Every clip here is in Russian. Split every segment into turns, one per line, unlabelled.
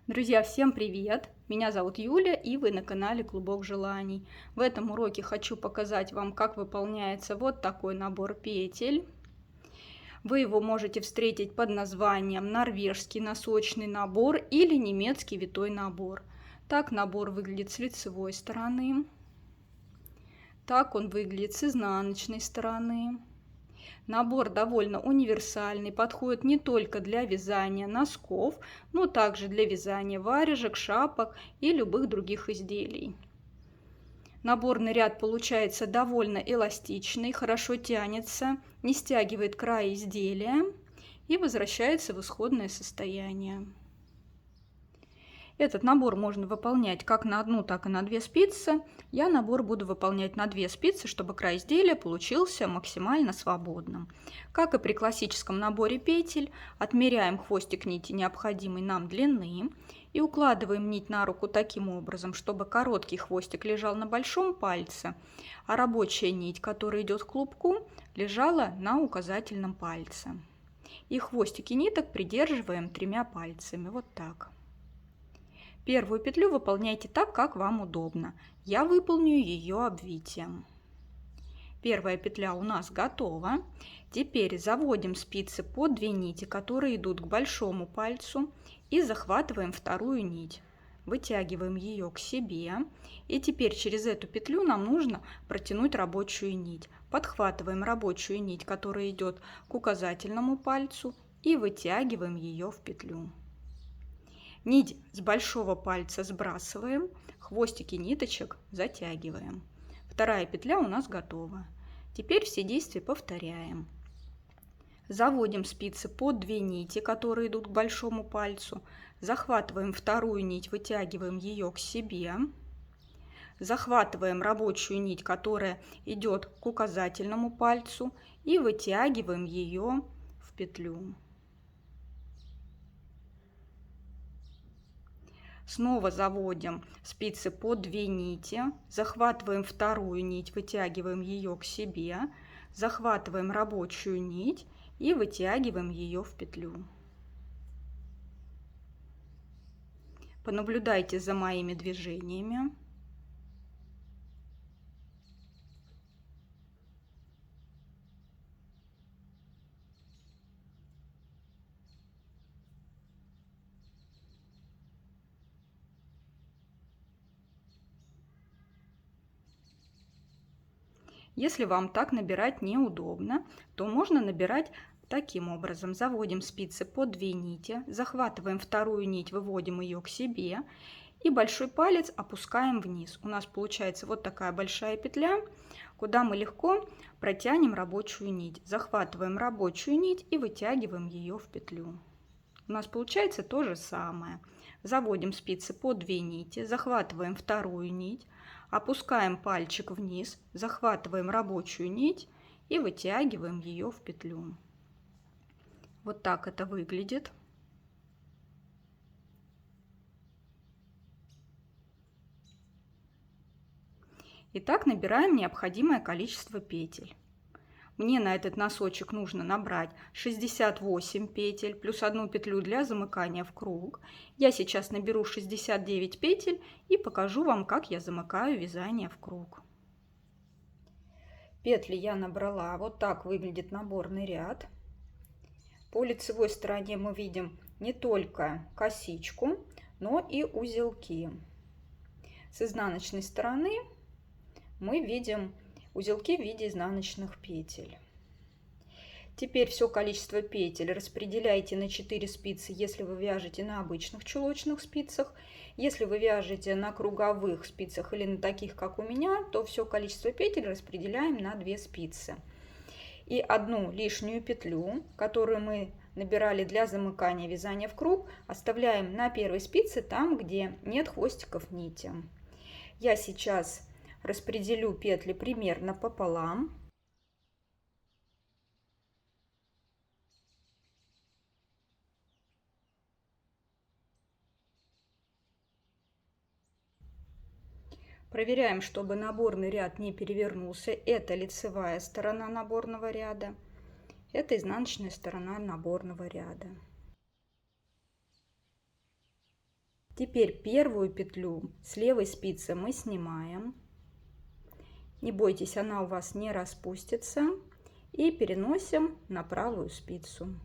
Друзья, всем привет! Меня зовут Юля, и вы на канале Клубок желаний. В этом уроке хочу показать вам, как выполняется вот такой набор петель. Вы его можете встретить под названием норвежский носочный набор или немецкий витой набор. Так набор выглядит с лицевой стороны. Так он выглядит с изнаночной стороны. Набор довольно универсальный, подходит не только для вязания носков, но также для вязания варежек, шапок и любых других изделий. Наборный ряд получается довольно эластичный, хорошо тянется, не стягивает край изделия и возвращается в исходное состояние. Этот набор можно выполнять как на одну, так и на две спицы. Я набор буду выполнять на две спицы, чтобы край изделия получился максимально свободным. Как и при классическом наборе петель, отмеряем хвостик нити необходимой нам длины и укладываем нить на руку таким образом, чтобы короткий хвостик лежал на большом пальце, а рабочая нить, которая идет к клубку, лежала на указательном пальце. И хвостики ниток придерживаем тремя пальцами, вот так. Первую петлю выполняйте так, как вам удобно. Я выполню ее обвитием. Первая петля у нас готова. Теперь заводим спицы по 2 нити, которые идут к большому пальцу, и захватываем вторую нить. Вытягиваем ее к себе. И теперь через эту петлю нам нужно протянуть рабочую нить. Подхватываем рабочую нить, которая идет к указательному пальцу, и вытягиваем ее в петлю. Нить с большого пальца сбрасываем, хвостики ниточек затягиваем. Вторая петля у нас готова. Теперь все действия повторяем. Заводим спицы по 2 нити, которые идут к большому пальцу. Захватываем вторую нить, вытягиваем ее к себе. Захватываем рабочую нить, которая идет к указательному пальцу, и вытягиваем ее в петлю. Снова заводим спицы по 2 нити, захватываем вторую нить, вытягиваем ее к себе, захватываем рабочую нить и вытягиваем ее в петлю. Понаблюдайте за моими движениями. Если вам так набирать неудобно, то можно набирать таким образом. Заводим спицы по 2 нити, захватываем вторую нить, выводим ее к себе и большой палец опускаем вниз. У нас получается вот такая большая петля, куда мы легко протянем рабочую нить. Захватываем рабочую нить и вытягиваем ее в петлю. У нас получается то же самое. Заводим спицы по 2 нити, захватываем вторую нить, опускаем пальчик вниз, захватываем рабочую нить и вытягиваем ее в петлю. Вот так это выглядит. Итак, набираем необходимое количество петель. Мне на этот носочек нужно набрать 68 петель плюс 1 петлю для замыкания в круг. Я сейчас наберу 69 петель и покажу вам, как я замыкаю вязание в круг. Петли я набрала. Вот так выглядит наборный ряд. По лицевой стороне мы видим не только косичку, но и узелки. С изнаночной стороны мы видим узелки в виде изнаночных петель. Теперь все количество петель распределяйте на 4 спицы, если вы вяжете на обычных чулочных спицах. Если вы вяжете на круговых спицах или на таких, как у меня, то все количество петель распределяем на 2 спицы. И одну лишнюю петлю, которую мы набирали для замыкания вязания в круг, оставляем на первой спице, там, где нет хвостиков нити. Я сейчас распределю петли примерно пополам. Проверяем, чтобы наборный ряд не перевернулся. Это лицевая сторона наборного ряда, это изнаночная сторона наборного ряда. Теперь первую петлю с левой спицы мы снимаем. Не бойтесь, она у вас не распустится. И переносим на правую спицу.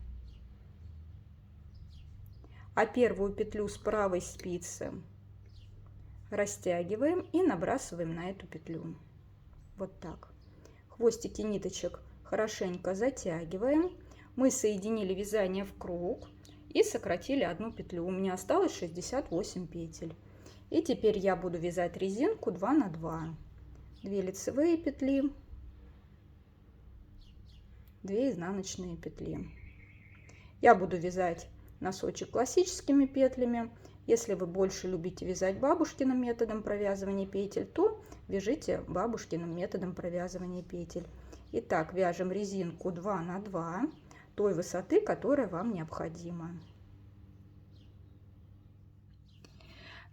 А первую петлю с правой спицы растягиваем и набрасываем на эту петлю. Вот так. Хвостики ниточек хорошенько затягиваем. Мы соединили вязание в круг и сократили одну петлю. У меня осталось 68 петель. И теперь я буду вязать резинку 2 на 2. 2 лицевые петли, 2 изнаночные петли. Я буду вязать носочек классическими петлями. Если вы больше любите вязать бабушкиным методом провязывания петель, то вяжите бабушкиным методом провязывания петель. Итак, вяжем резинку 2 на 2 той высоты, которая вам необходима.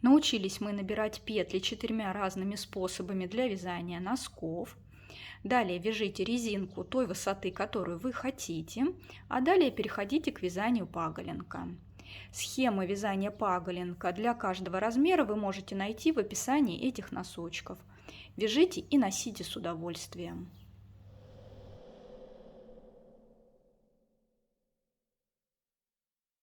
Научились мы набирать петли 4 разными способами для вязания носков. Далее вяжите резинку той высоты, которую вы хотите, а далее переходите к вязанию паголенка. Схемы вязания паголенка для каждого размера вы можете найти в описании этих носочков. Вяжите и носите с удовольствием.